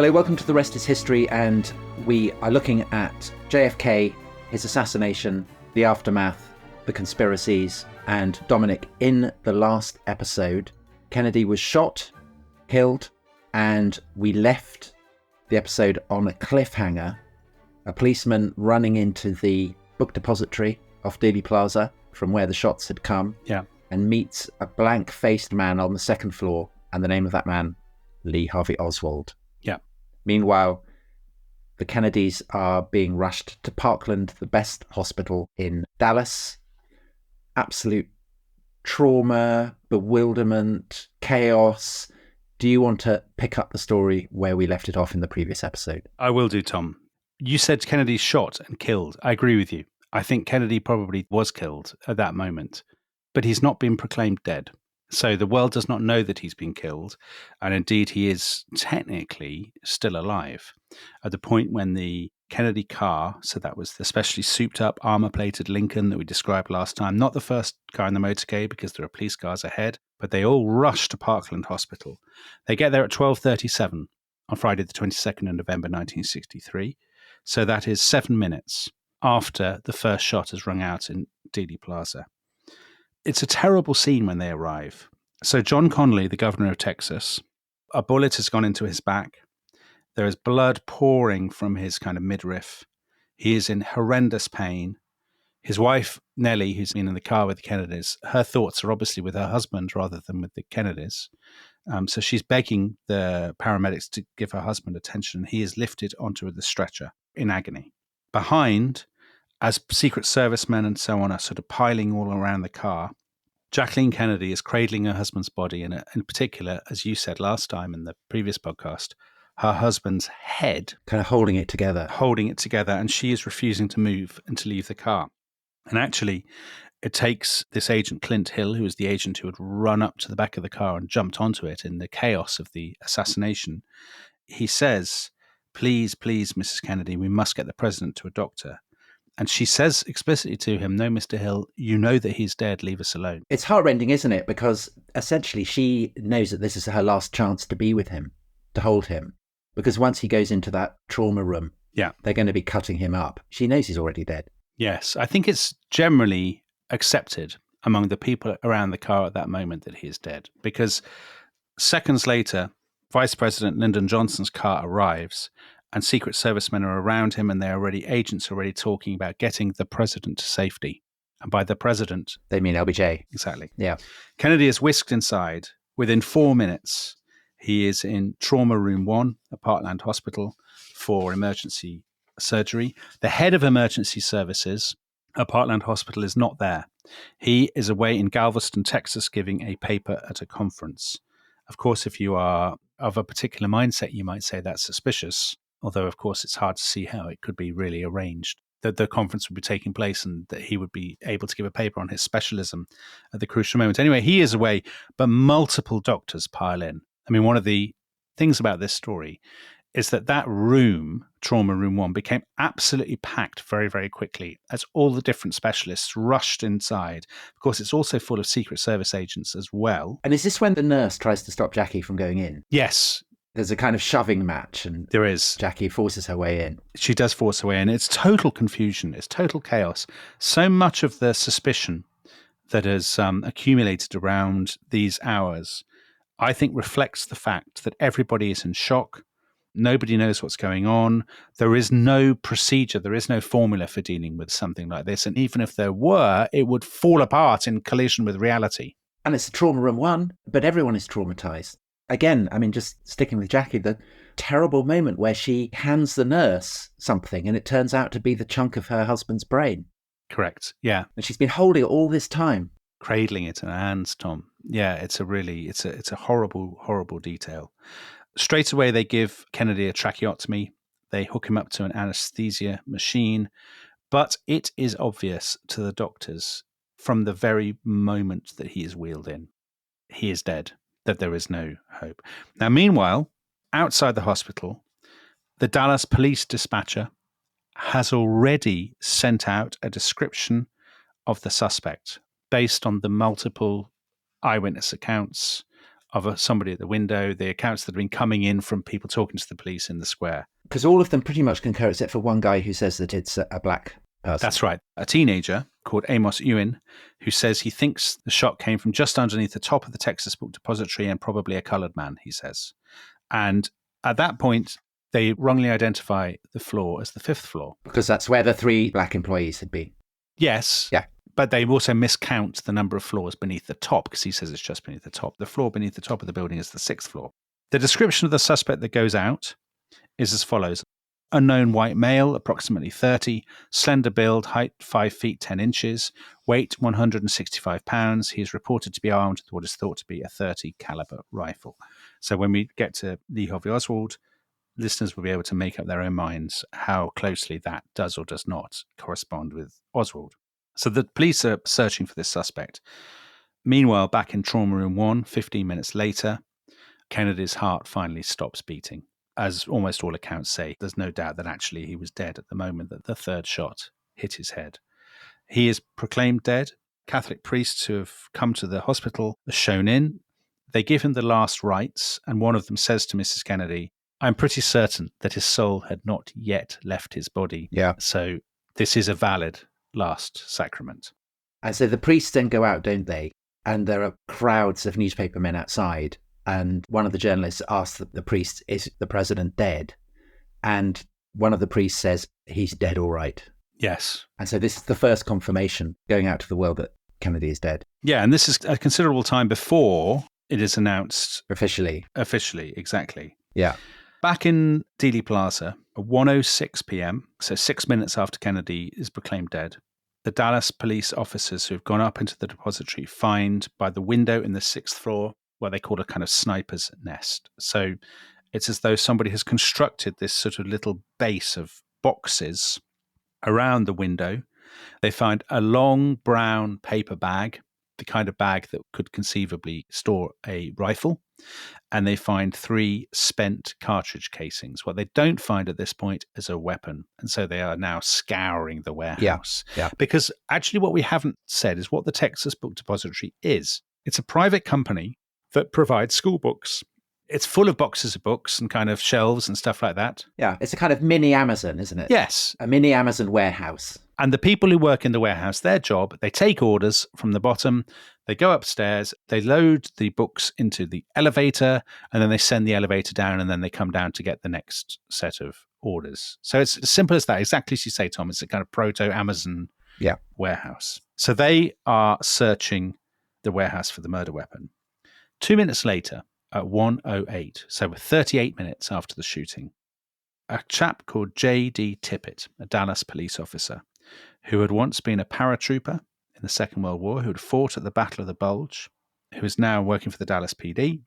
Hello, welcome to The Rest is History, and we are looking at JFK, his assassination, the aftermath, the conspiracies, and Dominic. In the last episode, Kennedy was shot, killed, and we left the episode on a cliffhanger. A policeman running into the book depository off Dealey Plaza from where the shots had come, and meets a blank-faced man on the second floor, and the name of that man, Lee Harvey Oswald. Meanwhile, the Kennedys are being rushed to Parkland, the best hospital in Dallas. Absolute trauma, bewilderment, chaos. Do you want to pick up the story where we left it off in the previous episode? I will do, Tom. You said Kennedy shot and killed. I agree with you. I think Kennedy probably was killed at that moment, but he's not been proclaimed dead. So the world does not know that he's been killed, and indeed he is technically still alive. At the point when the Kennedy car, so that was the specially souped up armor-plated Lincoln that we described last time, not the first car in the motorcade because there are police cars ahead, but they all rush to Parkland Hospital. They get there at 12:37 on Friday the 22nd of November 1963, so that is 7 minutes after the first shot is rung out in Dealey Plaza. It's a terrible scene when they arrive. So John Connally, the governor of Texas, a bullet has gone into his back. There is blood pouring from his kind of midriff. He is in horrendous pain. His wife, Nellie, who's been in the car with the Kennedys, her thoughts are obviously with her husband rather than with the Kennedys. So she's begging the paramedics to give her husband attention. He is lifted onto the stretcher in agony. Behind, as Secret Service men and so on are sort of piling all around the car, Jacqueline Kennedy is cradling her husband's body, and in particular, as you said last time in the previous podcast, her husband's head. Kind of holding it together. And she is refusing to move and to leave the car. And actually, it takes this agent, Clint Hill, who was the agent who had run up to the back of the car and jumped onto it in the chaos of the assassination. He says, please, Mrs. Kennedy, we must get the president to a doctor. And she says explicitly to him, no, Mr. Hill, you know that he's dead. Leave us alone. It's heartrending, isn't it? Because essentially she knows that this is her last chance to be with him, to hold him. Because once he goes into that trauma room, they're going to be cutting him up. She knows he's already dead. Yes, I think it's generally accepted among the people around the car at that moment that he is dead. Because seconds later, Vice President Lyndon Johnson's car arrives, and Secret Service men are around him, and agents are already talking about getting the president to safety. And by the president, they mean LBJ. Exactly. Yeah. Kennedy is whisked inside. Within 4 minutes, he is in Trauma Room 1 at Parkland Hospital for emergency surgery. The head of emergency services at Parkland Hospital is not there. He is away in Galveston, Texas, giving a paper at a conference. Of course, if you are of a particular mindset, you might say that's suspicious. Although, of course, it's hard to see how it could be really arranged that the conference would be taking place and that he would be able to give a paper on his specialism at the crucial moment. Anyway, he is away, but multiple doctors pile in. I mean, one of the things about this story is that room, Trauma Room 1, became absolutely packed very, very quickly as all the different specialists rushed inside. Of course, it's also full of Secret Service agents as well. And is this when the nurse tries to stop Jackie from going in? Yes. There's a kind of shoving match, and there is. Jackie forces her way in. She does force her way in. It's total confusion. It's total chaos. So much of the suspicion that has accumulated around these hours, I think, reflects the fact that everybody is in shock. Nobody knows what's going on. There is no procedure. There is no formula for dealing with something like this. And even if there were, it would fall apart in collision with reality. And it's a Trauma Room 1, but everyone is traumatized. Again, I mean, just sticking with Jackie, the terrible moment where she hands the nurse something and it turns out to be the chunk of her husband's brain. Correct, yeah. And she's been holding it all this time. Cradling it in her hands, Tom. Yeah, it's a horrible, horrible detail. Straight away, they give Kennedy a tracheotomy. They hook him up to an anesthesia machine. But it is obvious to the doctors from the very moment that he is wheeled in, he is dead, that there is no hope. Now, meanwhile, outside the hospital, the Dallas police dispatcher has already sent out a description of the suspect based on the multiple eyewitness accounts of somebody at the window, the accounts that have been coming in from people talking to the police in the square. Because all of them pretty much concur, except for one guy who says that it's a black person. That's right. A teenager called Amos Ewan, who says he thinks the shot came from just underneath the top of the Texas Book Depository and probably a coloured man, he says. And at that point, they wrongly identify the floor as the 5th floor. Because that's where the 3 black employees had been. Yes. Yeah. But they also miscount the number of floors beneath the top, because he says it's just beneath the top. The floor beneath the top of the building is the 6th floor. The description of the suspect that goes out is as follows. Unknown white male, approximately 30, slender build, height 5 feet 10 inches, weight 165 pounds. He is reported to be armed with what is thought to be a .30 caliber rifle. So when we get to Lee Harvey Oswald, listeners will be able to make up their own minds how closely that does or does not correspond with Oswald. So the police are searching for this suspect. Meanwhile, back in Trauma Room 1, 15 minutes later, Kennedy's heart finally stops beating. As almost all accounts say, there's no doubt that actually he was dead at the moment that the 3rd shot hit his head. He is proclaimed dead. Catholic priests who have come to the hospital are shown in. They give him the last rites, and one of them says to Mrs. Kennedy, I'm pretty certain that his soul had not yet left his body. Yeah. So this is a valid last sacrament. And so the priests then go out, don't they? And there are crowds of newspapermen outside. And one of the journalists asks the priest, is the president dead? And one of the priests says, he's dead all right. Yes. And so this is the first confirmation going out to the world that Kennedy is dead. Yeah, and this is a considerable time before it is announced. Officially, exactly. Yeah. Back in Dealey Plaza, at 1:06 p.m., so 6 minutes after Kennedy is proclaimed dead, the Dallas police officers who have gone up into the depository find by the window in the 6th floor what they call a kind of sniper's nest. So it's as though somebody has constructed this sort of little base of boxes around the window. They find a long brown paper bag, the kind of bag that could conceivably store a rifle. And they find 3 spent cartridge casings. What they don't find at this point is a weapon. And so they are now scouring the warehouse. Yeah. Because actually what we haven't said is what the Texas Book Depository is. It's a private company that provides school books. It's full of boxes of books and kind of shelves and stuff like that. Yeah, it's a kind of mini Amazon, isn't it? Yes. A mini Amazon warehouse. And the people who work in the warehouse, their job, they take orders from the bottom, they go upstairs, they load the books into the elevator, and then they send the elevator down, and then they come down to get the next set of orders. So it's as simple as that, exactly as you say, Tom. It's a kind of proto-Amazon warehouse. So they are searching the warehouse for the murder weapon. 2 minutes later, at 1:08, so 38 minutes after the shooting, a chap called J.D. Tippett, a Dallas police officer, who had once been a paratrooper in the Second World War, who had fought at the Battle of the Bulge, who is now working for the Dallas PD.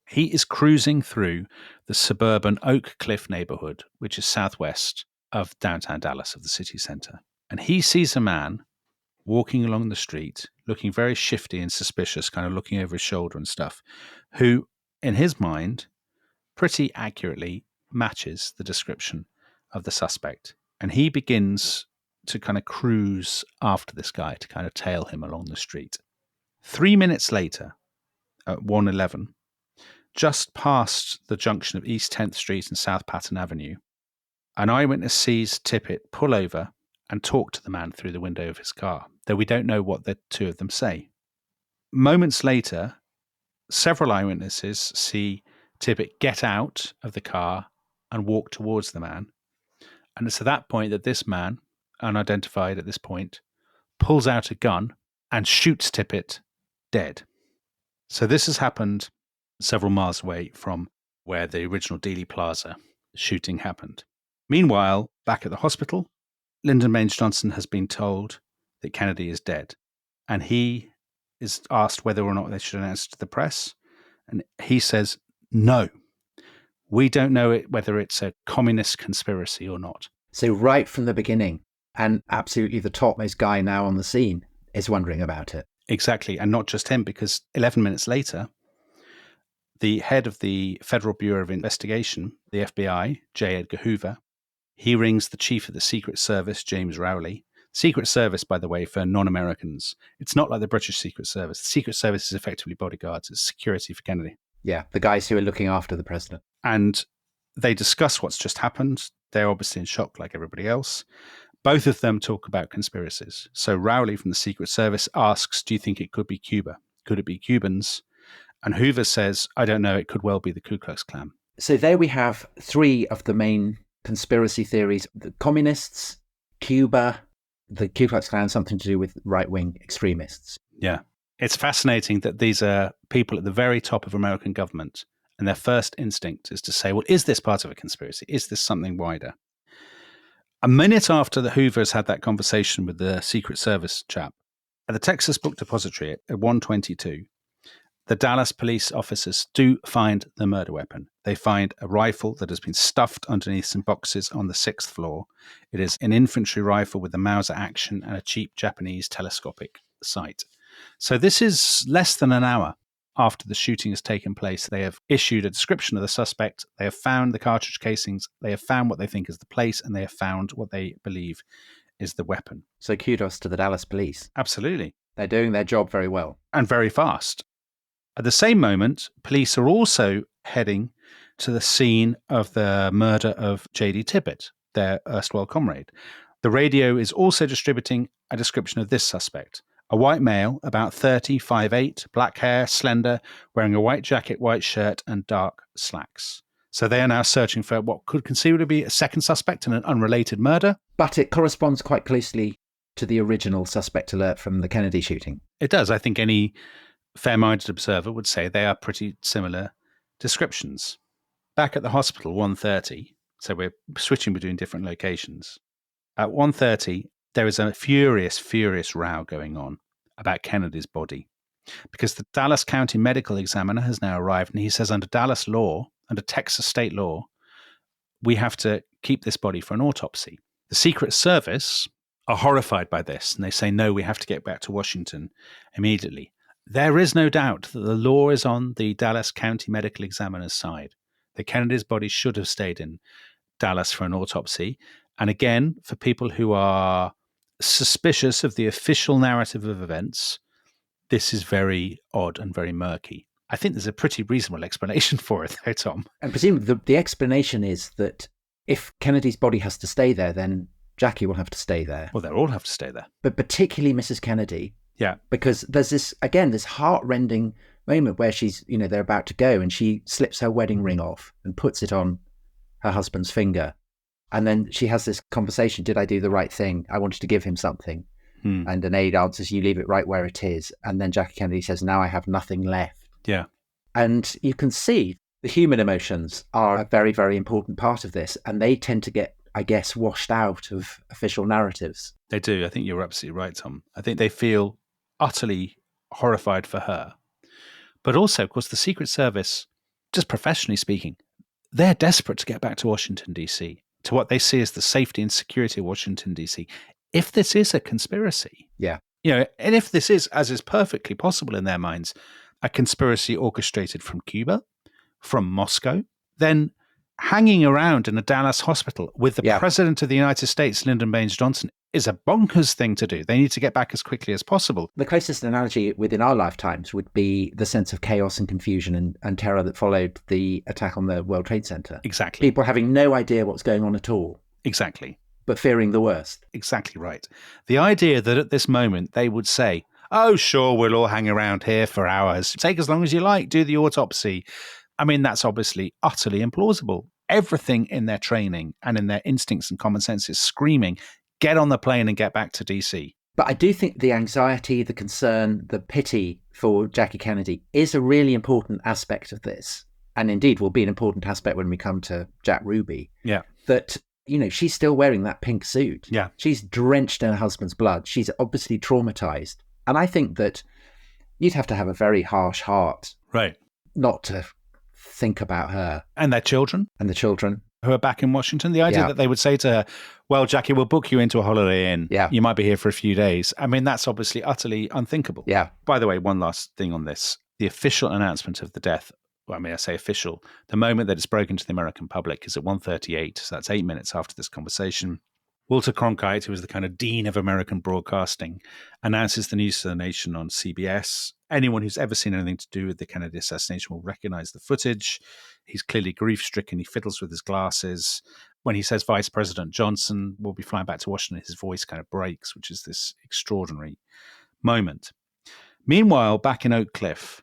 He is cruising through the suburban Oak Cliff neighborhood, which is southwest of downtown Dallas, of the city center. And he sees a man walking along the street, looking very shifty and suspicious, kind of looking over his shoulder and stuff, who, in his mind, pretty accurately matches the description of the suspect. And he begins to kind of cruise after this guy, to kind of tail him along the street. 3 minutes later, at 1:11, just past the junction of East 10th Street and South Patton Avenue, an eyewitness sees Tippett pull over and talk to the man through the window of his car, though we don't know what the two of them say. Moments later, several eyewitnesses see Tippett get out of the car and walk towards the man. And it's at that point that this man, unidentified at this point, pulls out a gun and shoots Tippett dead. So this has happened several miles away from where the original Dealey Plaza shooting happened. Meanwhile, back at the hospital, Lyndon Baines Johnson has been told that Kennedy is dead. And he is asked whether or not they should announce it to the press. And he says, no, we don't know whether it's a communist conspiracy or not. So right from the beginning, and absolutely the topmost guy now on the scene is wondering about it. Exactly. And not just him, because 11 minutes later, the head of the Federal Bureau of Investigation, the FBI, J. Edgar Hoover, he rings the chief of the Secret Service, James Rowley. Secret Service, by the way, for non-Americans. It's not like the British Secret Service. The Secret Service is effectively bodyguards. It's security for Kennedy. Yeah, the guys who are looking after the president. And they discuss what's just happened. They're obviously in shock like everybody else. Both of them talk about conspiracies. So Rowley from the Secret Service asks, do you think it could be Cuba? Could it be Cubans? And Hoover says, I don't know, it could well be the Ku Klux Klan. So there we have three of the main conspiracy theories. The communists, Cuba, the Ku Klux Klan, something to do with right-wing extremists. Yeah. It's fascinating that these are people at the very top of American government, and their first instinct is to say, well, is this part of a conspiracy? Is this something wider? A minute after the Hoovers had that conversation with the Secret Service chap, at the Texas Book Depository at 1:22, the Dallas police officers do find the murder weapon. They find a rifle that has been stuffed underneath some boxes on the 6th floor. It is an infantry rifle with a Mauser action and a cheap Japanese telescopic sight. So this is less than an hour after the shooting has taken place. They have issued a description of the suspect. They have found the cartridge casings. They have found what they think is the place, and they have found what they believe is the weapon. So kudos to the Dallas police. Absolutely. They're doing their job very well. And very fast. At the same moment, police are also heading to the scene of the murder of J.D. Tippit, their erstwhile comrade. The radio is also distributing a description of this suspect. A white male, about 30, 5'8", black hair, slender, wearing a white jacket, white shirt, and dark slacks. So they are now searching for what could conceivably be a second suspect in an unrelated murder. But it corresponds quite closely to the original suspect alert from the Kennedy shooting. It does. I think any fair-minded observer would say they are pretty similar descriptions. Back at the hospital, 1:30, so we're switching between different locations. At 1:30, there is a furious row going on about Kennedy's body, because the Dallas County medical examiner has now arrived, and he says under Dallas law, under Texas state law, we have to keep this body for an autopsy. The Secret Service are horrified by this, and they say, no, we have to get back to Washington immediately. There is no doubt that the law is on the Dallas County medical examiner's side. The Kennedy's body should have stayed in Dallas for an autopsy. And again, for people who are suspicious of the official narrative of events, this is very odd and very murky. I think there's a pretty reasonable explanation for it, though, Tom. And presumably the explanation is that if Kennedy's body has to stay there, then Jackie will have to stay there. Well, they'll all have to stay there. But particularly Mrs. Kennedy. Yeah. Because there's this heart-rending moment where she's, they're about to go and she slips her wedding ring off and puts it on her husband's finger. And then she has this conversation, did I do the right thing? I wanted to give him something. And an aide answers, you leave it right where it is. And then Jackie Kennedy says, now I have nothing left. Yeah. And you can see the human emotions are a very, very important part of this. And they tend to get, I guess, washed out of official narratives. They do. I think you're absolutely right, Tom. I think they feel utterly horrified for her. But also, of course, the Secret Service, just professionally speaking, they're desperate to get back to Washington, D.C., to what they see as the safety and security of Washington, D.C. If this is a conspiracy, yeah, and if this is, as is perfectly possible in their minds, a conspiracy orchestrated from Cuba, from Moscow, then hanging around in a Dallas hospital with the President of the United States, Lyndon Baines Johnson, is a bonkers thing to do. They need to get back as quickly as possible. The closest analogy within our lifetimes would be the sense of chaos and confusion and terror that followed the attack on the World Trade Center. Exactly. People having no idea what's going on at all. Exactly. But fearing the worst. Exactly right. The idea that at this moment they would say, oh, sure, we'll all hang around here for hours. Take as long as you like, do the autopsy. I mean, that's obviously utterly implausible. Everything in their training and in their instincts and common sense is screaming, get on the plane and get back to DC. But I do think the anxiety, the concern, the pity for Jackie Kennedy is a really important aspect of this. And indeed will be an important aspect when we come to Jack Ruby. Yeah. That, she's still wearing that pink suit. Yeah. She's drenched in her husband's blood. She's obviously traumatized. And I think that you'd have to have a very harsh heart. Right. Not to think about her. And their children. And the children. Who are back in Washington. The idea that they would say to her, well, Jackie, we'll book you into a Holiday Inn. Yeah. You might be here for a few days. I mean, that's obviously utterly unthinkable. Yeah. By the way, one last thing on this. The official announcement of the death, I say official, the moment that it's broken to the American public is at 1:38. So that's 8 minutes after this conversation. Walter Cronkite, who was the kind of dean of American broadcasting, announces the news to the nation on CBS. Anyone who's ever seen anything to do with the Kennedy assassination will recognize the footage. He's clearly grief-stricken. He fiddles with his glasses. When he says Vice President Johnson will be flying back to Washington, his voice kind of breaks, which is this extraordinary moment. Meanwhile, back in Oak Cliff,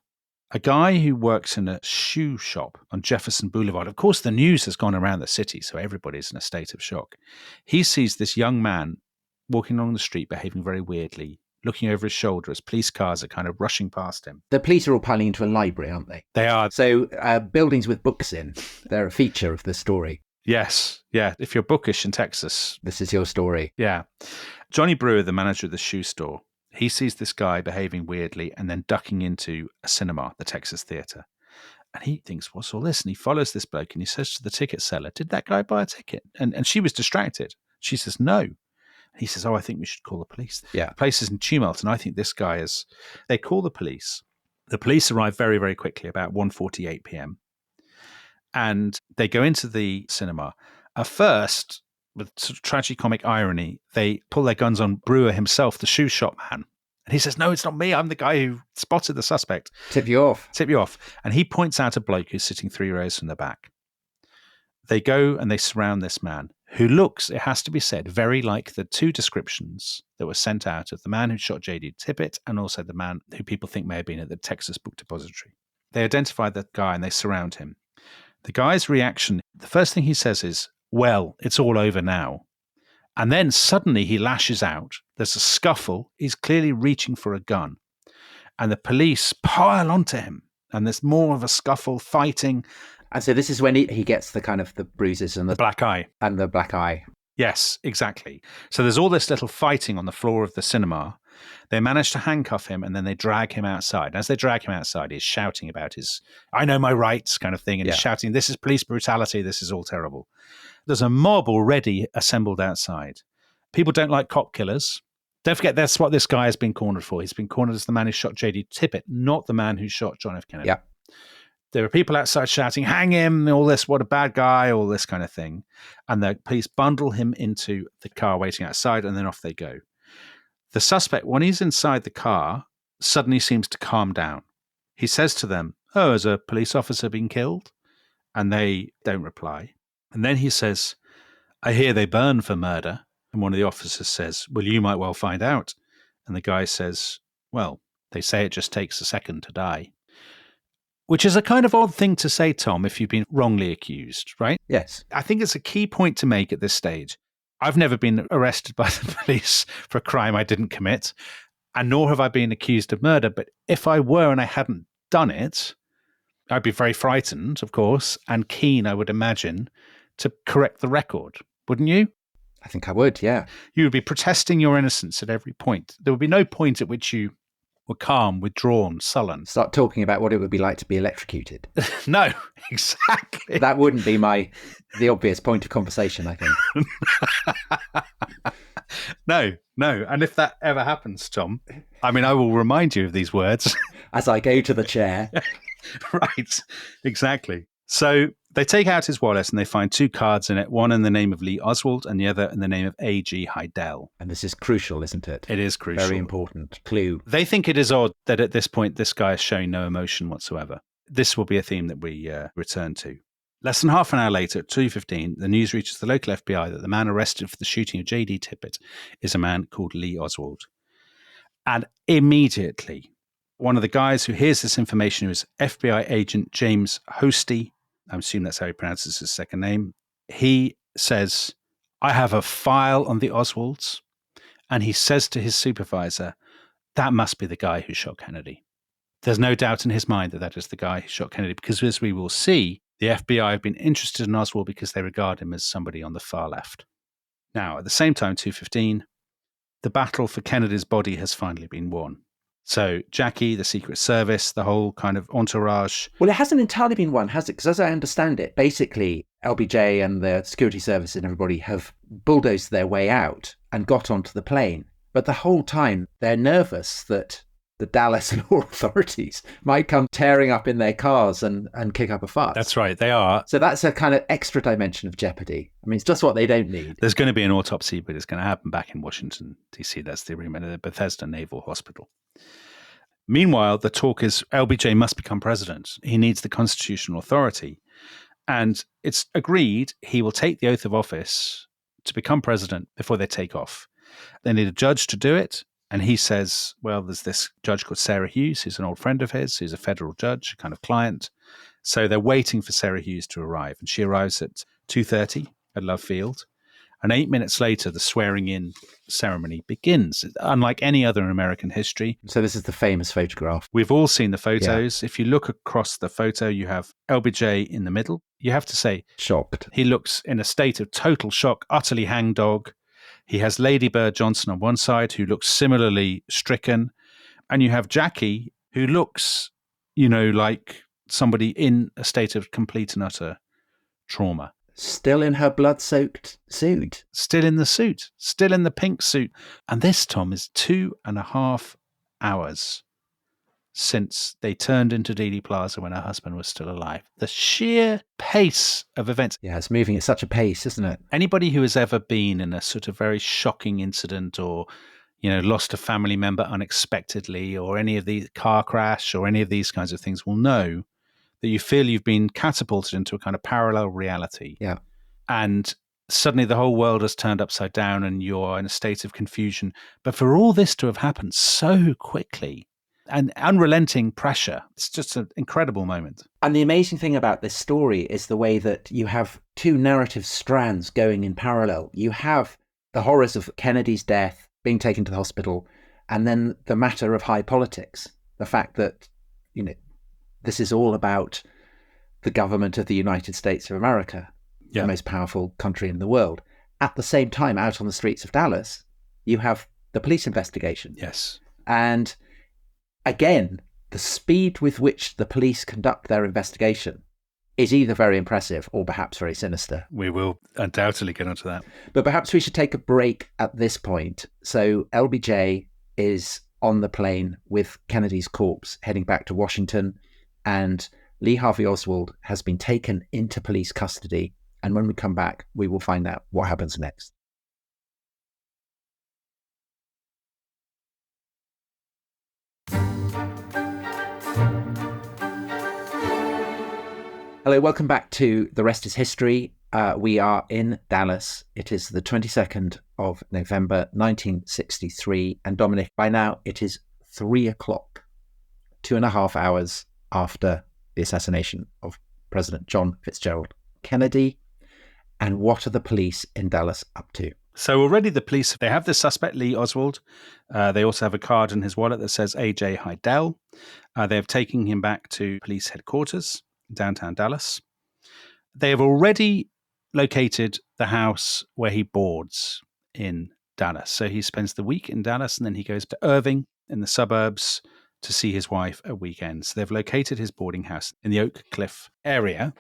a guy who works in a shoe shop on Jefferson Boulevard, of course, the news has gone around the city, so everybody's in a state of shock. He sees this young man walking along the street, behaving very weirdly, looking over his shoulder as police cars are kind of rushing past him. The police are all piling into a library, aren't they? They are. So buildings with books in, they're a feature of the story. Yes. Yeah. If you're bookish in Texas. This is your story. Yeah. Johnny Brewer, the manager of the shoe store, he sees this guy behaving weirdly and then ducking into a cinema, the Texas Theatre. And he thinks, what's all this? And he follows this bloke and he says to the ticket seller, did that guy buy a ticket? And she was distracted. She says, no. And he says, I think we should call the police. Yeah. The place is in tumult. And I think this guy is... They call the police. The police arrive very, very quickly, about 1:48 p.m. And they go into the cinema. At first, with sort of tragicomic irony, they pull their guns on Brewer himself, the shoe shop man. And he says, no, it's not me. I'm the guy who spotted the suspect. Tip you off. And he points out a bloke who's sitting 3 rows from the back. They go and they surround this man who looks, it has to be said, very like the two descriptions that were sent out of the man who shot J.D. Tippit and also the man who people think may have been at the Texas Book Depository. They identify that guy and they surround him. The guy's reaction, the first thing he says is, well, it's all over now. And then suddenly he lashes out. There's a scuffle. He's clearly reaching for a gun. And the police pile onto him. And there's more of a scuffle, fighting. And so this is when he gets the kind of the bruises and The black eye. And the black eye. Yes, exactly. So there's all this little fighting on the floor of the cinema. They manage to handcuff him and then they drag him outside. As they drag him outside, he's shouting about his, I know my rights kind of thing. And he's shouting, this is police brutality. This is all terrible. There's a mob already assembled outside. People don't like cop killers. Don't forget, that's what this guy has been cornered for. He's been cornered as the man who shot J.D. Tippit, not the man who shot John F. Kennedy. Yeah. There are people outside shouting, hang him, all this, what a bad guy, all this kind of thing. And the police bundle him into the car waiting outside, and then off they go. The suspect, when he's inside the car, suddenly seems to calm down. He says to them, oh, has a police officer been killed? And they don't reply. And then he says, I hear they burn for murder. And one of the officers says, well, you might well find out. And the guy says, well, they say it just takes a second to die. Which is a kind of odd thing to say, Tom, if you've been wrongly accused, right? Yes. I think it's a key point to make at this stage. I've never been arrested by the police for a crime I didn't commit, and nor have I been accused of murder. But if I were and I hadn't done it, I'd be very frightened, of course, and keen, I would imagine, to correct the record. Wouldn't you? I think I would, yeah. You would be protesting your innocence at every point. There would be no point at which you were calm, withdrawn, sullen. Start talking about what it would be like to be electrocuted. No, exactly. That wouldn't be the obvious point of conversation, I think. No. And if that ever happens, Tom, I mean, I will remind you of these words. As I go to the chair. Right, exactly. So they take out his wallet and they find 2 cards in it, one in the name of Lee Oswald and the other in the name of A.G. Heidel. And this is crucial, isn't it? It is crucial. Very important clue. They think it is odd that at this point this guy is showing no emotion whatsoever. This will be a theme that we return to. Less than half an hour later, at 2:15, the news reaches the local FBI that the man arrested for the shooting of J.D. Tippit is a man called Lee Oswald. And immediately, one of the guys who hears this information is FBI agent James Hosty. I assume that's how he pronounces his second name. He says, I have a file on the Oswalds. And he says to his supervisor, that must be the guy who shot Kennedy. There's no doubt in his mind that that is the guy who shot Kennedy, because as we will see, the FBI have been interested in Oswald because they regard him as somebody on the far left. Now, at the same time, 2:15, the battle for Kennedy's body has finally been won. So Jackie, the Secret Service, the whole kind of entourage. Well, it hasn't entirely been won, has it? Because as I understand it, basically LBJ and the security service and everybody have bulldozed their way out and got onto the plane. But the whole time they're nervous that the Dallas law authorities might come tearing up in their cars and kick up a fuss. That's right, they are. So that's a kind of extra dimension of jeopardy. I mean, it's just what they don't need. There's going to be an autopsy, but it's going to happen back in Washington, D.C. That's the agreement at the Bethesda Naval Hospital. Meanwhile, the talk is LBJ must become president. He needs the constitutional authority. And it's agreed he will take the oath of office to become president before they take off. They need a judge to do it. And he says, well, there's this judge called Sarah Hughes, who's an old friend of his, who's a federal judge, a kind of client. So they're waiting for Sarah Hughes to arrive. And she arrives at 2:30 at Love Field. And 8 minutes later, the swearing-in ceremony begins, unlike any other in American history. So this is the famous photograph. We've all seen the photos. Yeah. If you look across the photo, you have LBJ in the middle. You have to say, shocked. He looks in a state of total shock, utterly hangdog. He has Lady Bird Johnson on one side, who looks similarly stricken. And you have Jackie, who looks, like somebody in a state of complete and utter trauma. Still in her blood-soaked suit. Still in the suit. Still in the pink suit. And this, Tom, is 2.5 hours since they turned into Dealey Plaza when her husband was still alive. The sheer pace of events. Yeah, it's moving at such a pace, isn't it? Anybody who has ever been in a sort of very shocking incident or, lost a family member unexpectedly or any of the car crash or any of these kinds of things will know that you feel you've been catapulted into a kind of parallel reality. Yeah. And suddenly the whole world has turned upside down and you're in a state of confusion. But for all this to have happened so quickly and unrelenting pressure, it's just an incredible moment. And the amazing thing about this story is the way that you have two narrative strands going in parallel. You have the horrors of Kennedy's death, being taken to the hospital, and then the matter of high politics. The fact that, this is all about the government of the United States of America, the most powerful country in the world. At the same time, out on the streets of Dallas, you have the police investigation. Yes. And again, the speed with which the police conduct their investigation is either very impressive or perhaps very sinister. We will undoubtedly get onto that. But perhaps we should take a break at this point. So LBJ is on the plane with Kennedy's corpse heading back to Washington. And Lee Harvey Oswald has been taken into police custody. And when we come back, we will find out what happens next. Hello, welcome back to The Rest is History. We are in Dallas. It is the 22nd of November, 1963. And Dominic, by now it is 3:00, 2.5 hours after the assassination of President John Fitzgerald Kennedy. And what are the police in Dallas up to? So already the police, they have the suspect, Lee Oswald. They also have a card in his wallet that says A.J. Heidel. They have taken him back to police headquarters, downtown Dallas. They have already located the house where he boards in Dallas. So he spends the week in Dallas and then he goes to Irving in the suburbs to see his wife at weekends. So they've located his boarding house in the Oak Cliff area.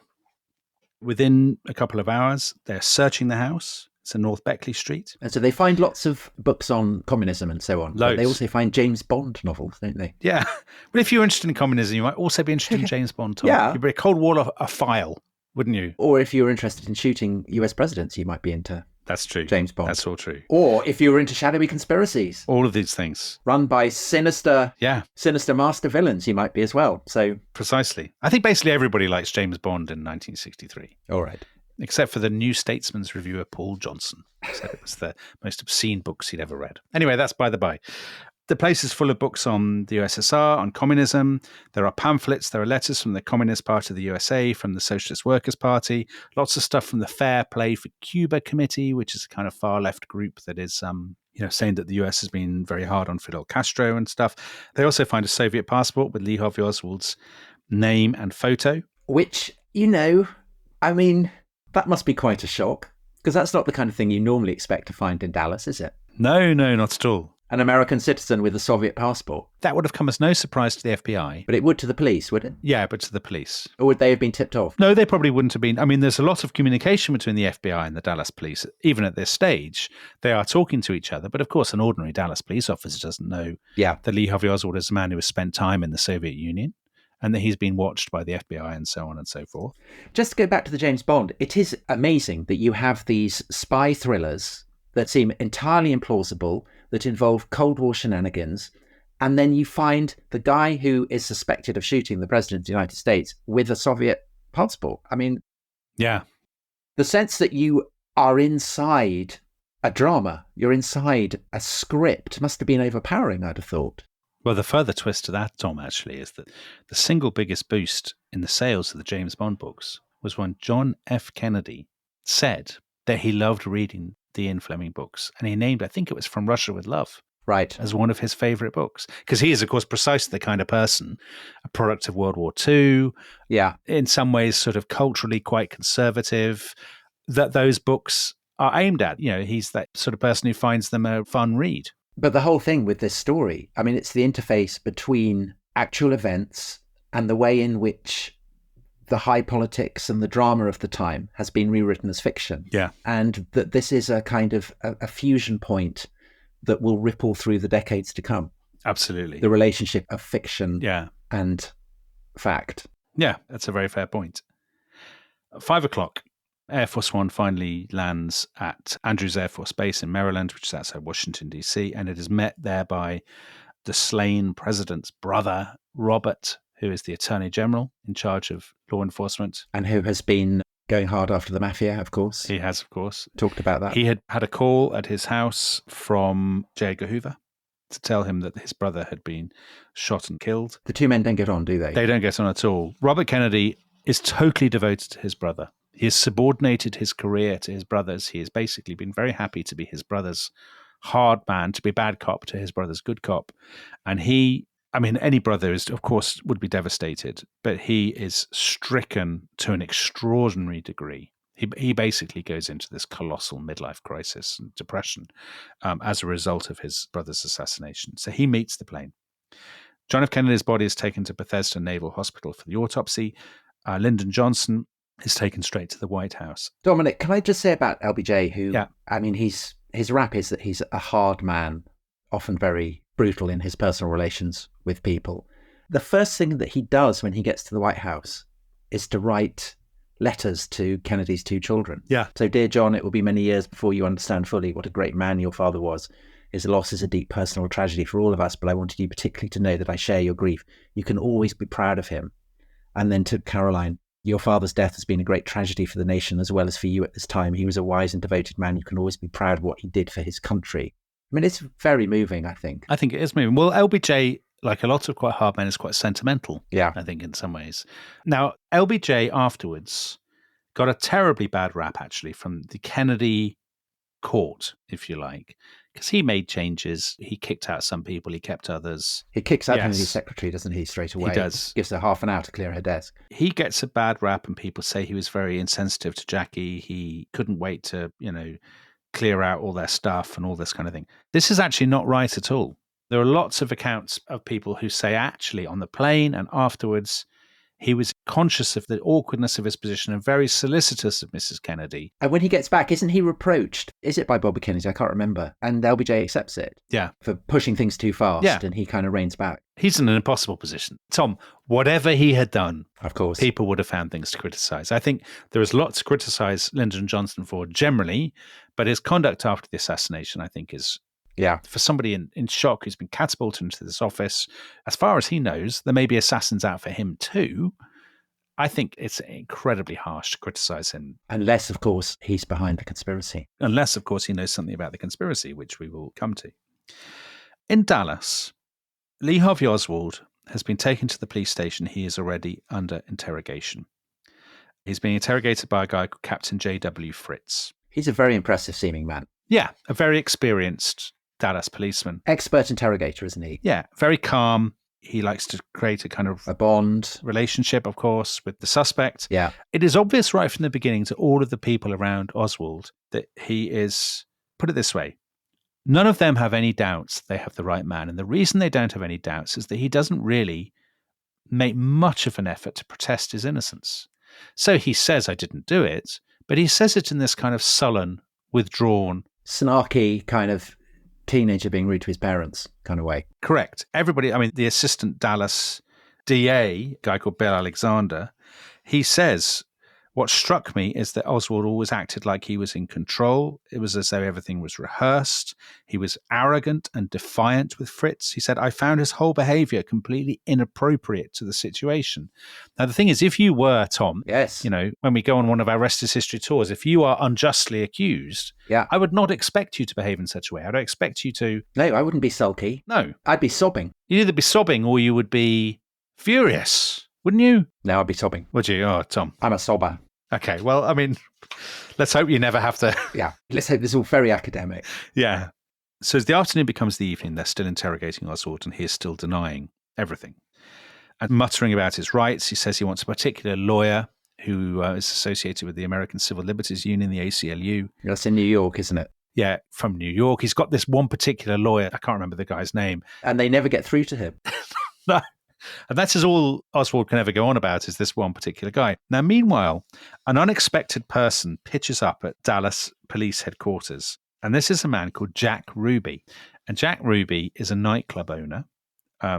Within a couple of hours, they're searching the house. It's in North Beckley Street. And so they find lots of books on communism and so on. Loads. But they also find James Bond novels, don't they? Yeah. But if you're interested in communism, you might also be interested in James Bond, Tom. Yeah. You'd be a Cold War a file, wouldn't you? Or if you're interested in shooting US presidents, you might be into That's true. James Bond. That's all true. Or if you were into shadowy conspiracies. All of these things. Run by sinister Yeah. master villains, you might be as well. So Precisely. I think basically everybody likes James Bond in 1963. all right. Except for the New Statesman's reviewer, Paul Johnson. He said it was the most obscene books he'd ever read. Anyway, that's by the by. The place is full of books on the USSR, on communism. There are pamphlets, there are letters from the Communist Party of the USA, from the Socialist Workers' Party, lots of stuff from the Fair Play for Cuba Committee, which is a kind of far-left group that is saying that the US has been very hard on Fidel Castro and stuff. They also find a Soviet passport with Lee Harvey Oswald's name and photo. Which, that must be quite a shock, because that's not the kind of thing you normally expect to find in Dallas, is it? No, not at all. An American citizen with a Soviet passport. That would have come as no surprise to the FBI. But it would to the police, would it? Yeah, but to the police. Or would they have been tipped off? No, they probably wouldn't have been. I mean, there's a lot of communication between the FBI and the Dallas police. Even at this stage, they are talking to each other. But of course, an ordinary Dallas police officer doesn't know that Lee Harvey Oswald is a man who has spent time in the Soviet Union and that he's been watched by the FBI and so on and so forth. Just to go back to the James Bond, it is amazing that you have these spy thrillers that seem entirely implausible, that involve Cold War shenanigans, and then you find the guy who is suspected of shooting the President of the United States with a Soviet passport. I mean, yeah, the sense that you are inside a drama, you're inside a script, must have been overpowering, I'd have thought. Well, the further twist to that, Tom, actually, is that the single biggest boost in the sales of the James Bond books was when John F. Kennedy said that he loved reading the Ian Fleming books. And he named, I think it was From Russia with Love, right, as one of his favorite books. Because he is, of course, precisely the kind of person, a product of World War II. Yeah. In some ways, sort of culturally quite conservative, that those books are aimed at. You know, he's that sort of person who finds them a fun read. But the whole thing with this story, I mean, it's the interface between actual events and the way in which the high politics and the drama of the time has been rewritten as fiction. Yeah. And that this is a kind of a fusion point that will ripple through the decades to come. Absolutely. The relationship of fiction and fact. Yeah, that's a very fair point. At 5:00, Air Force One finally lands at Andrews Air Force Base in Maryland, which is outside Washington, D.C., and it is met there by the slain president's brother, Robert, who is the Attorney General in charge of law enforcement. And who has been going hard after the mafia, of course. He has, of course. Talked about that. He had had a call at his house from J. Edgar Hoover to tell him that his brother had been shot and killed. The two men don't get on, do they? They don't get on at all. Robert Kennedy is totally devoted to his brother. He has subordinated his career to his brother's. He has basically been very happy to be his brother's hard man, to be bad cop to his brother's good cop. And any brother is, of course, would be devastated, but he is stricken to an extraordinary degree. He basically goes into this colossal midlife crisis and depression as a result of his brother's assassination. So he meets the plane. John F. Kennedy's body is taken to Bethesda Naval Hospital for the autopsy. Lyndon Johnson is taken straight to the White House. Dominic, can I just say about LBJ, who, I mean, his rap is that he's a hard man, often very brutal in his personal relations with people. The first thing that he does when he gets to the White House is to write letters to Kennedy's two children. Yeah. So, dear John, it will be many years before you understand fully what a great man your father was. His loss is a deep personal tragedy for all of us, but I wanted you particularly to know that I share your grief. You can always be proud of him. And then to Caroline, your father's death has been a great tragedy for the nation as well as for you at this time. He was a wise and devoted man. You can always be proud of what he did for his country. I mean, it's very moving, I think. I think it is moving. Well, LBJ, like a lot of quite hard men, is quite sentimental, yeah, I think, in some ways. Now, LBJ afterwards got a terribly bad rap, actually, from the Kennedy court, if you like, because he made changes. He kicked out some people. He kept others. He kicks out Kennedy's secretary, doesn't he, straight away? He does. Gives her half an hour to clear her desk. He gets a bad rap, and people say he was very insensitive to Jackie. He couldn't wait to, clear out all their stuff and all this kind of thing. This is actually not right at all. There are lots of accounts of people who say actually on the plane and afterwards, he was conscious of the awkwardness of his position and very solicitous of Mrs. Kennedy. And when he gets back, isn't he reproached? Is it by Bobby Kennedy? I can't remember. And LBJ accepts it. Yeah. For pushing things too fast, and he kind of reins back. He's in an impossible position. Tom, whatever he had done, of course, people would have found things to criticize. I think there is lots to criticize Lyndon Johnson for generally, but his conduct after the assassination, I think, is... Yeah. For somebody in shock who's been catapulted into this office, as far as he knows, there may be assassins out for him too. I think it's incredibly harsh to criticize him. Unless, of course, he's behind the conspiracy. Unless, of course, he knows something about the conspiracy, which we will come to. In Dallas, Lee Harvey Oswald has been taken to the police station. He is already under interrogation. He's being interrogated by a guy called Captain J.W. Fritz. He's a very impressive seeming man. Yeah, a very experienced Dallas policeman. Expert interrogator, isn't he? Yeah, very calm. He likes to create a kind of a bond relationship, of course, with the suspect. Yeah. It is obvious right from the beginning to all of the people around Oswald that he is, put it this way, None of them have any doubts they have the right man. And the reason they don't have any doubts is that he doesn't really make much of an effort to protest his innocence. So he says, I didn't do it, but he says it in this kind of sullen, withdrawn, snarky kind of teenager being rude to his parents kind of way. Correct. Everybody, I mean, the assistant Dallas DA, guy called Bill Alexander, he says, what struck me is that Oswald always acted like he was in control. It was as though everything was rehearsed. He was arrogant and defiant with Fritz. He said, I found his whole behavior completely inappropriate to the situation. Now, the thing is, if you were, Tom, yes, when we go on one of our Rest is History tours, if you are unjustly accused, I would not expect you to behave in such a way. I don't expect you to. No, I wouldn't be sulky. No. I'd be sobbing. You'd either be sobbing or you would be furious, wouldn't you? No, I'd be sobbing. Would you? Oh, Tom. I'm a sobber. Okay, well, I mean, let's hope you never have to. Yeah, let's hope this is all very academic. Yeah. So as the afternoon becomes the evening, they're still interrogating Oswald and he is still denying everything and muttering about his rights. He says he wants a particular lawyer who is associated with the American Civil Liberties Union, the ACLU. That's in New York, isn't it? Yeah, from New York. He's got this one particular lawyer. I can't remember the guy's name. And they never get through to him. No. And that's all Oswald can ever go on about is this one particular guy. Now, meanwhile, an unexpected person pitches up at Dallas Police Headquarters. And this is a man called Jack Ruby. And Jack Ruby is a nightclub owner.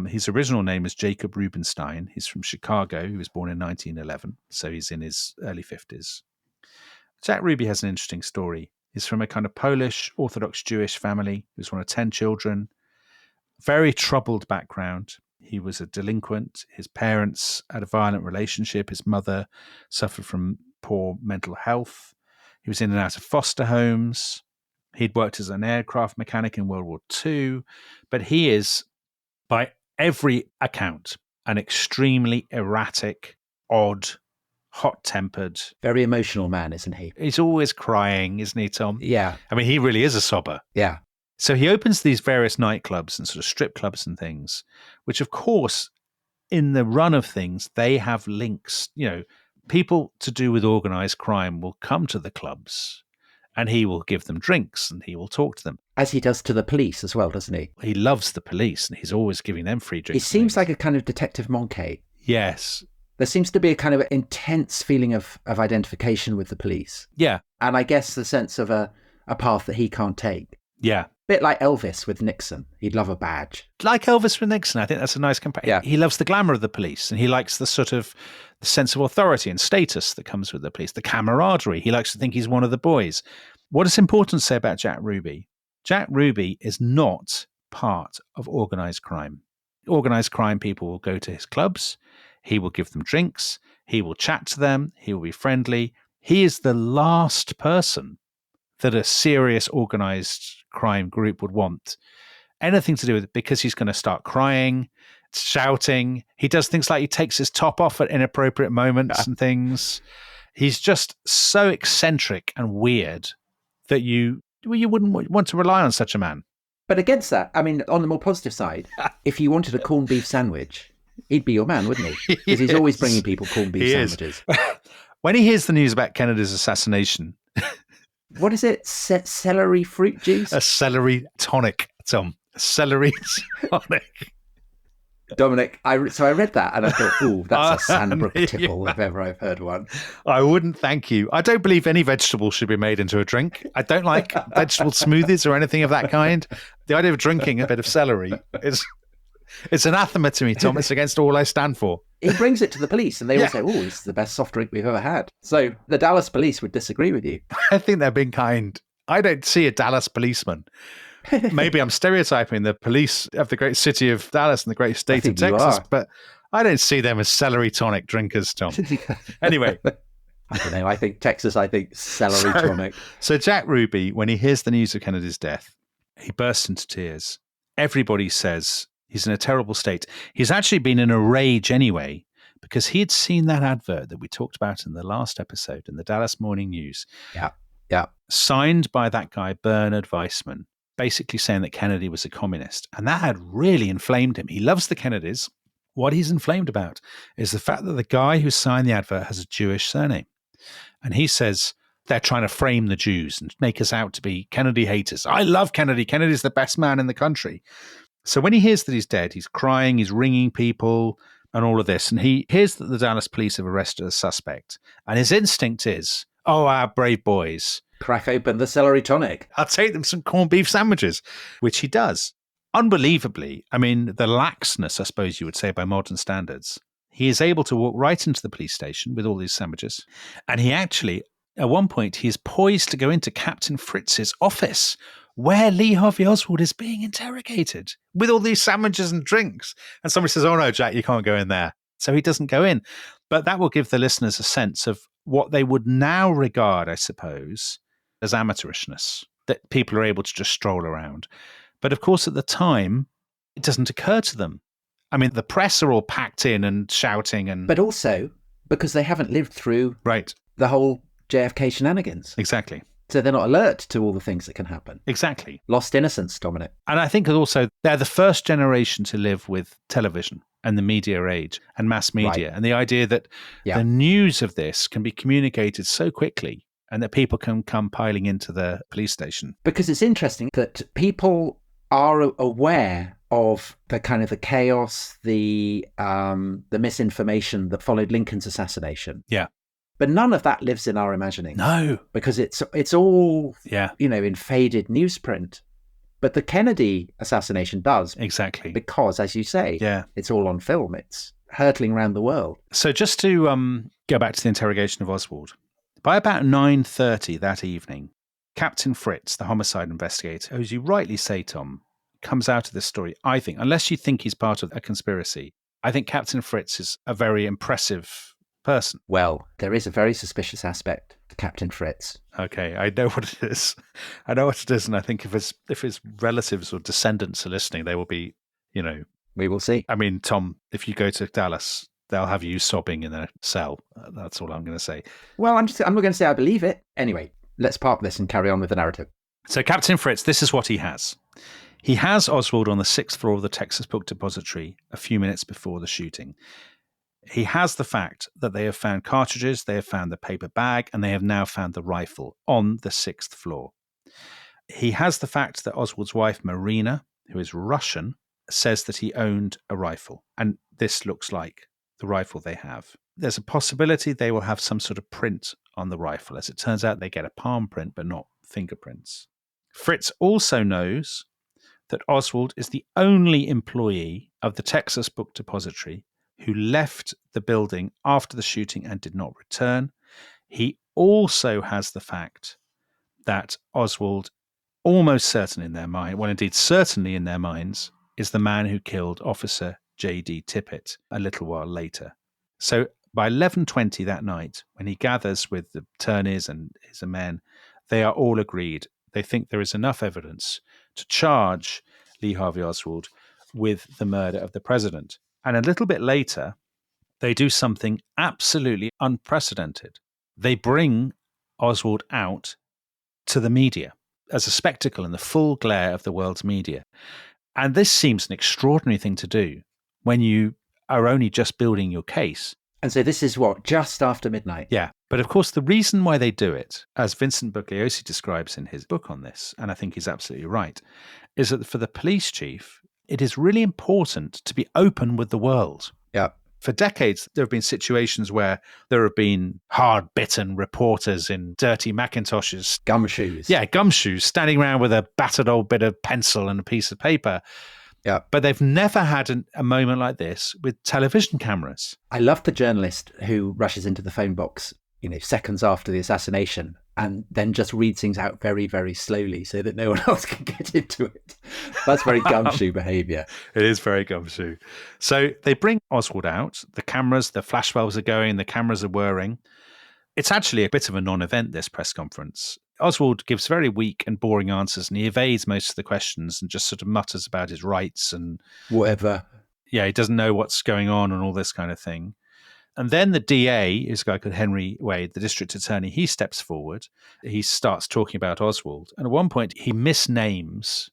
His original name is Jacob Rubenstein. He's from Chicago. He was born in 1911. So he's in his early 50s. Jack Ruby has an interesting story. He's from a kind of Polish Orthodox Jewish family. He was one of 10 children. Very troubled background. He was a delinquent. His parents had a violent relationship. His mother suffered from poor mental health. He was in and out of foster homes. He'd worked as an aircraft mechanic in World War II. But he is, by every account, an extremely erratic, odd, hot-tempered. Very emotional man, isn't he? He's always crying, isn't he, Tom? Yeah. I mean, he really is a sobber. Yeah. So he opens these various nightclubs and sort of strip clubs and things, which of course, in the run of things, they have links. People to do with organized crime will come to the clubs and he will give them drinks and he will talk to them. As he does to the police as well, doesn't he? He loves the police and he's always giving them free drinks. He seems like a kind of Detective Monkey. Yes. There seems to be a kind of intense feeling of identification with the police. Yeah. And I guess the sense of a path that he can't take. Yeah. Bit like Elvis with Nixon. He'd love a badge. Like Elvis with Nixon. I think that's a nice comparison. Yeah. He loves the glamour of the police and he likes the sort of the sense of authority and status that comes with the police, the camaraderie. He likes to think he's one of the boys. What is important to say about Jack Ruby? Jack Ruby is not part of organized crime. Organized crime people will go to his clubs. He will give them drinks. He will chat to them. He will be friendly. He is the last person that a serious organized crime group would want anything to do with it, because he's going to start crying, shouting. He does things like he takes his top off at inappropriate moments and things. He's just so eccentric and weird that you wouldn't want to rely on such a man. But against that, I mean, on the more positive side, if you wanted a corned beef sandwich, he'd be your man, wouldn't he? Because he's always bringing people corned beef sandwiches. When he hears the news about Kennedy's assassination... What is it? Celery fruit juice? A celery tonic, Tom. A celery tonic. Dominic, I read that and I thought, oh, that's a Sandbrook tipple if ever I've heard one. I wouldn't thank you. I don't believe any vegetable should be made into a drink. I don't like vegetable smoothies or anything of that kind. The idea of drinking a bit of celery is... It's anathema to me, Tom. It's against all I stand for. He brings it to the police and they all say, oh, this is the best soft drink we've ever had. So the Dallas police would disagree with you. I think they're being kind. I don't see a Dallas policeman. Maybe I'm stereotyping the police of the great city of Dallas and the great state of Texas, but I don't see them as celery tonic drinkers, Tom. Anyway. I don't know. I think Texas, I think celery tonic. So Jack Ruby, when he hears the news of Kennedy's death, he bursts into tears. Everybody says... he's in a terrible state. He's actually been in a rage anyway, because he had seen that advert that we talked about in the last episode in the Dallas Morning News. Yeah. Signed by that guy, Bernard Weissman, basically saying that Kennedy was a communist. And that had really inflamed him. He loves the Kennedys. What he's inflamed about is the fact that the guy who signed the advert has a Jewish surname. And he says, they're trying to frame the Jews and make us out to be Kennedy haters. I love Kennedy. Kennedy's the best man in the country. So when he hears that he's dead, he's crying, he's ringing people and all of this. And he hears that the Dallas police have arrested a suspect. And his instinct is, oh, our brave boys. Crack open the celery tonic. I'll take them some corned beef sandwiches, which he does. Unbelievably, I mean, the laxness, I suppose you would say, by modern standards, he is able to walk right into the police station with all these sandwiches. And he actually, at one point, he is poised to go into Captain Fritz's office, where Lee Harvey Oswald is being interrogated with all these sandwiches and drinks. And somebody says, oh no, Jack, you can't go in there. So he doesn't go in. But that will give the listeners a sense of what they would now regard, I suppose, as amateurishness, that people are able to just stroll around. But of course, at the time, it doesn't occur to them. I mean, the press are all packed in and shouting. But also, because they haven't lived through right. the whole JFK shenanigans. Exactly. So they're not alert to all the things that can happen. Exactly. Lost innocence, Dominic. And I think also they're the first generation to live with television and the media age and mass media. Right. And the idea that the news of this can be communicated so quickly and that people can come piling into the police station. Because it's interesting that people are aware of the kind of the chaos, the misinformation that followed Lincoln's assassination. Yeah. But none of that lives in our imagining. No. Because it's all, in faded newsprint. But the Kennedy assassination does. Exactly. Because, as you say, it's all on film. It's hurtling around the world. So just to go back to the interrogation of Oswald, by about 9:30 that evening, Captain Fritz, the homicide investigator, as you rightly say, Tom, comes out of this story, I think, unless you think he's part of a conspiracy, I think Captain Fritz is a very impressive person. Well, there is a very suspicious aspect to Captain Fritz. Okay, I know what it is. I know what it is, and I think if his relatives or descendants are listening, they will be, We will see. I mean, Tom, if you go to Dallas, they'll have you sobbing in a cell. That's all I'm going to say. Well, I'm not going to say I believe it. Anyway, let's park this and carry on with the narrative. So Captain Fritz, this is what he has. He has Oswald on the 6th floor of the Texas Book Depository a few minutes before the shooting. He has the fact that they have found cartridges, they have found the paper bag, and they have now found the rifle on the 6th floor. He has the fact that Oswald's wife, Marina, who is Russian, says that he owned a rifle. And this looks like the rifle they have. There's a possibility they will have some sort of print on the rifle. As it turns out, they get a palm print, but not fingerprints. Fritz also knows that Oswald is the only employee of the Texas Book Depository who left the building after the shooting and did not return. He also has the fact that Oswald, almost certain in their mind, well, indeed, certainly in their minds, is the man who killed Officer J.D. Tippit a little while later. So by 11:20 that night, when he gathers with the attorneys and his men, they are all agreed. They think there is enough evidence to charge Lee Harvey Oswald with the murder of the president. And a little bit later, they do something absolutely unprecedented. They bring Oswald out to the media as a spectacle in the full glare of the world's media. And this seems an extraordinary thing to do when you are only just building your case. And so this is what, just after midnight? Yeah. But of course, the reason why they do it, as Vincent Bugliosi describes in his book on this, and I think he's absolutely right, is that for the police chief, it is really important to be open with the world. Yeah. For decades, there have been situations where there have been hard-bitten reporters in dirty Macintoshes. Gumshoes. Yeah, gumshoes, standing around with a battered old bit of pencil and a piece of paper. Yeah. But they've never had a moment like this with television cameras. I love the journalist who rushes into the phone box, seconds after the assassination, and then just reads things out very, very slowly so that no one else can get into it. That's very gumshoe behaviour. It is very gumshoe. So they bring Oswald out. The cameras, the flash bulbs are going, the cameras are whirring. It's actually a bit of a non-event, this press conference. Oswald gives very weak and boring answers, and he evades most of the questions and just sort of mutters about his rights and whatever. Yeah, he doesn't know what's going on and all this kind of thing. And then the DA, is a guy called Henry Wade, the district attorney, he steps forward. He starts talking about Oswald. And at one point, he misnames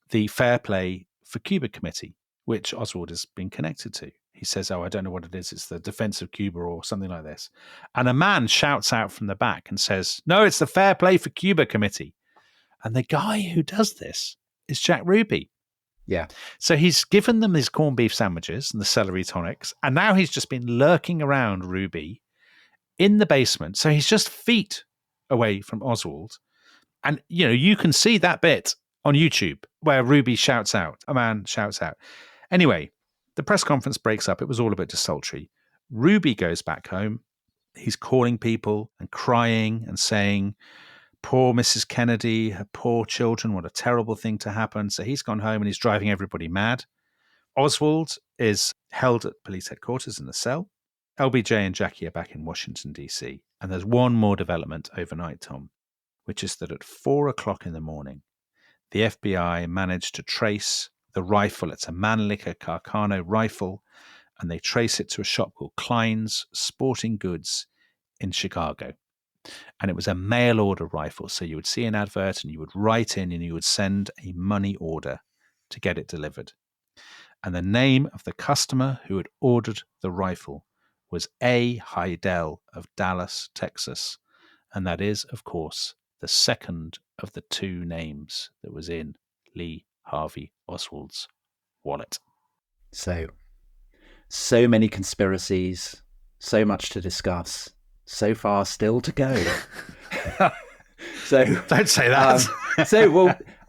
the Fair Play for Cuba Committee, which Oswald has been connected to. He says, I don't know what it is. It's the defense of Cuba or something like this. And a man shouts out from the back and says, no, it's the Fair Play for Cuba Committee. And the guy who does this is Jack Ruby. Yeah. So he's given them his corned beef sandwiches and the celery tonics. And now he's just been lurking around Ruby in the basement. So he's just feet away from Oswald. And, you can see that bit on YouTube where Ruby shouts out, a man shouts out. Anyway, the press conference breaks up. It was all a bit desultory. Ruby goes back home. He's calling people and crying and saying, poor Mrs. Kennedy, her poor children, what a terrible thing to happen. So he's gone home and he's driving everybody mad. Oswald is held at police headquarters in the cell. LBJ and Jackie are back in Washington, D.C. And there's one more development overnight, Tom, which is that at 4:00 in the morning, the FBI managed to trace the rifle. It's a Mannlicher Carcano rifle, and they trace it to a shop called Klein's Sporting Goods in Chicago. And it was a mail order rifle. So you would see an advert and you would write in and you would send a money order to get it delivered. And the name of the customer who had ordered the rifle was A. Heidel of Dallas, Texas. And that is, of course, the second of the two names that was in Lee Harvey Oswald's wallet. So many conspiracies, so much to discuss, so far still to go. So don't say that.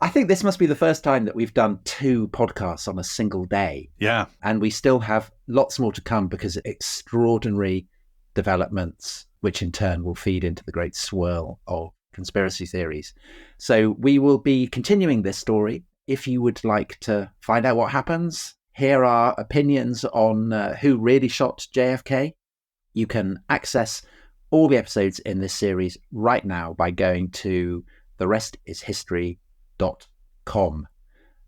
I think this must be the first time that we've done 2 podcasts on a single day. Yeah. And we still have lots more to come because of extraordinary developments, which in turn will feed into the great swirl of conspiracy theories. So we will be continuing this story. If you would like to find out what happens, hear our opinions on who really shot JFK, you can access all the episodes in this series right now by going to therestishistory.com.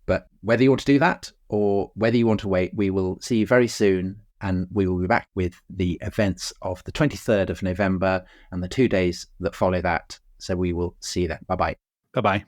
But whether you want to do that or whether you want to wait, we will see you very soon, and we will be back with the events of the 23rd of November and the 2 days that follow that. So we will see you then. Bye-bye. Bye-bye.